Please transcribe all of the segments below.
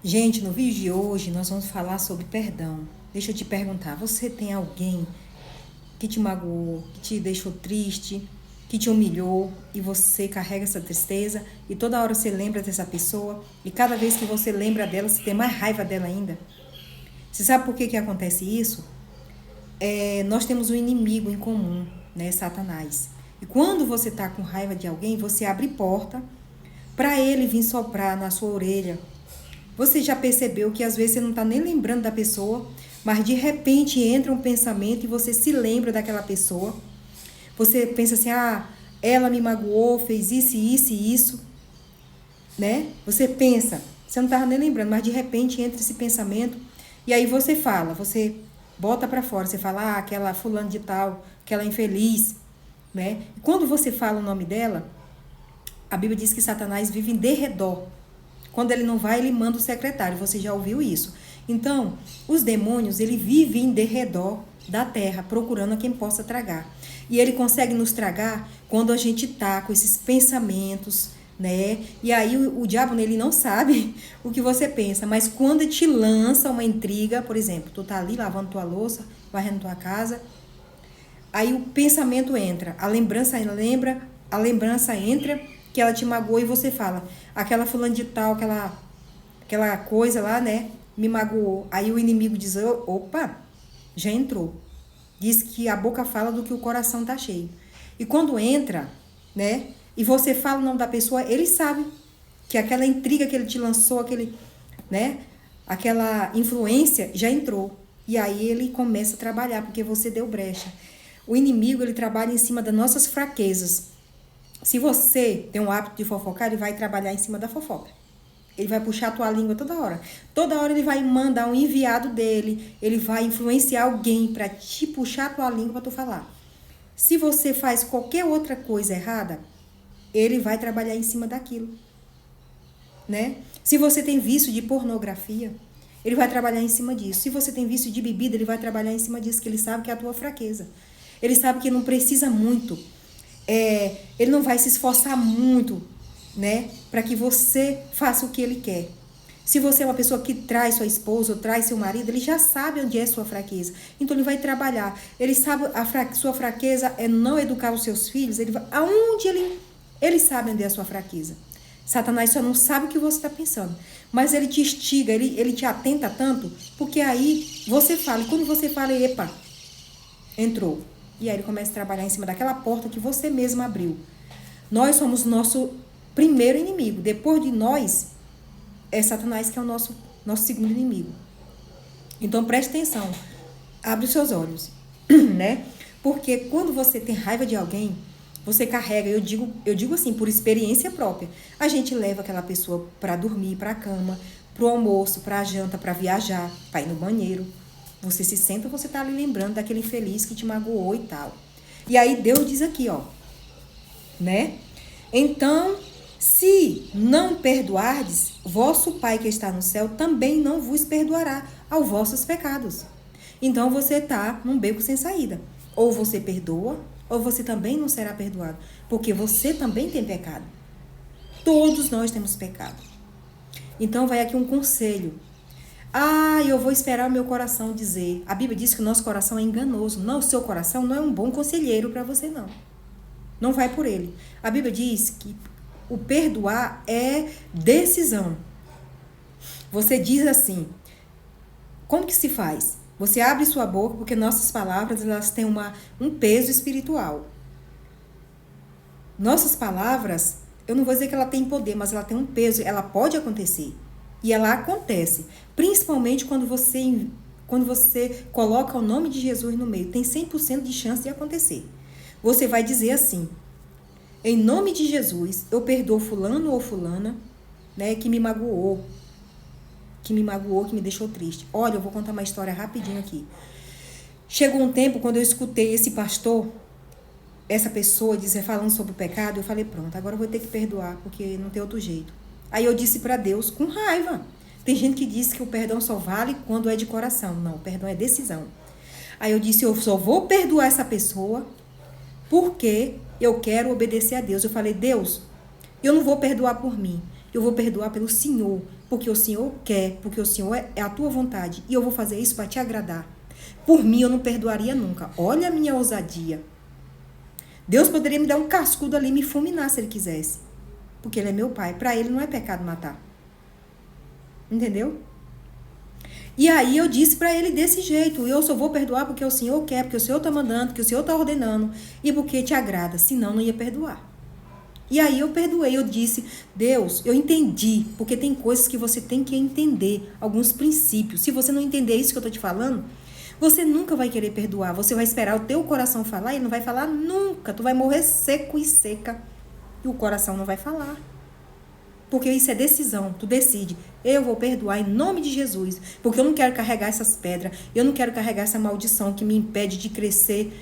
Gente, no vídeo de hoje nós vamos falar sobre perdão. Deixa eu te perguntar, você tem alguém que te magoou, que te deixou triste, que te humilhou e você carrega essa tristeza e toda hora você lembra dessa pessoa e cada vez que você lembra dela, você tem mais raiva dela ainda? Você sabe por que acontece isso? Nós temos um inimigo em comum, né? Satanás. E quando você tá com raiva de alguém, você abre porta para ele vir soprar na sua orelha. Você já percebeu que às vezes você não está nem lembrando da pessoa, mas de repente entra um pensamento e você se lembra daquela pessoa. Você pensa assim, ela me magoou, fez isso, isso e isso, né? Você pensa, você não estava nem lembrando, mas de repente entra esse pensamento e aí você fala, você bota para fora, você fala, aquela fulano de tal, aquela infeliz, né? E quando você fala o nome dela, a Bíblia diz que Satanás vive em derredor. Quando ele não vai, ele manda o secretário. Você já ouviu isso? Então, os demônios, ele vive em derredor da terra, procurando a quem possa tragar. E ele consegue nos tragar quando a gente tá com esses pensamentos, né? E aí o diabo, ele não sabe o que você pensa, mas quando ele te lança uma intriga, por exemplo, tu tá ali lavando tua louça, varrendo tua casa, aí o pensamento entra, a lembrança entra que ela te magoou e você fala, aquela fulana de tal, aquela coisa lá, né, me magoou. Aí o inimigo diz, opa, já entrou. Diz que a boca fala do que o coração tá cheio. E quando entra, né, e você fala o nome da pessoa, ele sabe que aquela intriga que ele te lançou, né, aquela influência já entrou. E aí ele começa a trabalhar, porque você deu brecha. O inimigo, ele trabalha em cima das nossas fraquezas. Se você tem um hábito de fofocar, ele vai trabalhar em cima da fofoca. Ele vai puxar a tua língua toda hora. Toda hora ele vai mandar um enviado dele, ele vai influenciar alguém para te puxar a tua língua para tu falar. Se você faz qualquer outra coisa errada, ele vai trabalhar em cima daquilo, né? Se você tem vício de pornografia, ele vai trabalhar em cima disso. Se você tem vício de bebida, ele vai trabalhar em cima disso, que ele sabe que é a tua fraqueza. Ele sabe que não precisa muito. Ele não vai se esforçar muito, né, para que você faça o que ele quer. Se você é uma pessoa que trai sua esposa ou trai seu marido, ele já sabe onde é sua fraqueza. Então ele vai trabalhar. Ele sabe sua fraqueza é não educar os seus filhos. Aonde ele sabe onde é a sua fraqueza. Satanás só não sabe o que você está pensando. Mas ele te instiga, ele te atenta tanto, porque aí você fala. E quando você fala, epa, entrou. E aí ele começa a trabalhar em cima daquela porta que você mesmo abriu. Nós somos nosso primeiro inimigo. Depois de nós, é Satanás que é o nosso segundo inimigo. Então preste atenção. Abre os seus olhos, né? Porque quando você tem raiva de alguém, você carrega, eu digo assim, por experiência própria. A gente leva aquela pessoa para dormir, para a cama, para o almoço, para a janta, para viajar, para ir no banheiro. Você se senta, você tá ali lembrando daquele infeliz que te magoou e tal. E aí Deus diz aqui, ó, né? Então, se não perdoardes, vosso Pai que está no céu também não vos perdoará aos vossos pecados. Então você tá num beco sem saída. Ou você perdoa, ou você também não será perdoado, porque você também tem pecado. Todos nós temos pecado. Então vai aqui um conselho. Eu vou esperar o meu coração dizer. A Bíblia diz que o nosso coração é enganoso. Não, o seu coração não é um bom conselheiro para você, não. Não vai por ele. A Bíblia diz que o perdoar é decisão. Você diz assim, como que se faz? Você abre sua boca, porque nossas palavras, elas têm um peso espiritual. Nossas palavras, eu não vou dizer que ela tem poder, mas ela tem um peso, ela pode acontecer. E ela acontece, principalmente quando você coloca o nome de Jesus no meio. Tem 100% de chance de acontecer. Você vai dizer assim, em nome de Jesus, eu perdoo fulano ou fulana, né, que me magoou, que me deixou triste. Olha, eu vou contar uma história rapidinho aqui. Chegou um tempo, quando eu escutei esse pastor, essa pessoa falando sobre o pecado, eu falei, pronto, agora eu vou ter que perdoar, porque não tem outro jeito. Aí eu disse para Deus com raiva. Tem gente que diz que o perdão só vale quando é de coração. Não, o perdão é decisão. Aí eu disse, eu só vou perdoar essa pessoa porque eu quero obedecer a Deus. Eu falei, Deus, eu não vou perdoar por mim. Eu vou perdoar pelo Senhor, porque o Senhor quer, porque o Senhor é a tua vontade. E eu vou fazer isso para te agradar. Por mim, eu não perdoaria nunca. Olha a minha ousadia. Deus poderia me dar um cascudo ali e me fulminar se Ele quisesse. Porque Ele é meu Pai. Para Ele não é pecado matar. Entendeu? E aí eu disse para Ele desse jeito. Eu só vou perdoar porque o Senhor quer, porque o Senhor está mandando, porque o Senhor está ordenando. E porque te agrada. Senão, não ia perdoar. E aí eu perdoei. Eu disse, Deus, eu entendi. Porque tem coisas que você tem que entender. Alguns princípios. Se você não entender isso que eu estou te falando, você nunca vai querer perdoar. Você vai esperar o teu coração falar e ele não vai falar nunca. Tu vai morrer seco e seca. E o coração não vai falar. Porque isso é decisão. Tu decide. Eu vou perdoar em nome de Jesus. Porque eu não quero carregar essas pedras. Eu não quero carregar essa maldição que me impede de crescer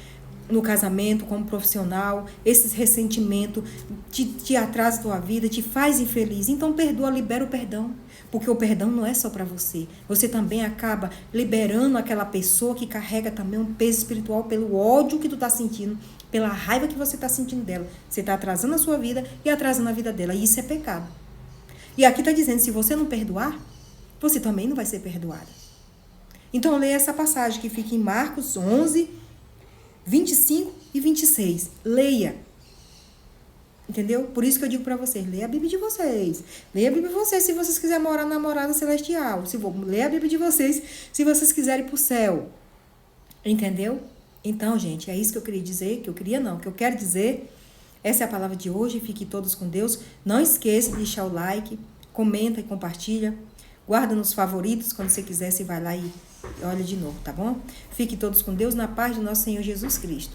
no casamento, como profissional. Esses ressentimentos te atrasa a tua vida, te faz infeliz. Então perdoa, libera o perdão. Porque o perdão não é só para você. Você também acaba liberando aquela pessoa que carrega também um peso espiritual pelo ódio que tu tá sentindo, pela raiva que você tá sentindo dela. Você tá atrasando a sua vida e atrasando a vida dela. E isso é pecado. E aqui tá dizendo, se você não perdoar, você também não vai ser perdoada. Então leia essa passagem que fica em Marcos 11, 25 e 26. Leia. Entendeu? Por isso que eu digo pra vocês, leia a Bíblia de vocês. Leia a Bíblia de vocês se vocês quiserem morar na morada celestial. Leia a Bíblia de vocês se vocês quiserem ir pro céu. Entendeu? Então, gente, é isso que eu queria dizer. Que eu quero dizer. Essa é a palavra de hoje. Fiquem todos com Deus. Não esqueça de deixar o like, comenta e compartilha. Guarda nos favoritos. Quando você quiser, você vai lá e olha de novo, tá bom? Fiquem todos com Deus na paz do nosso Senhor Jesus Cristo.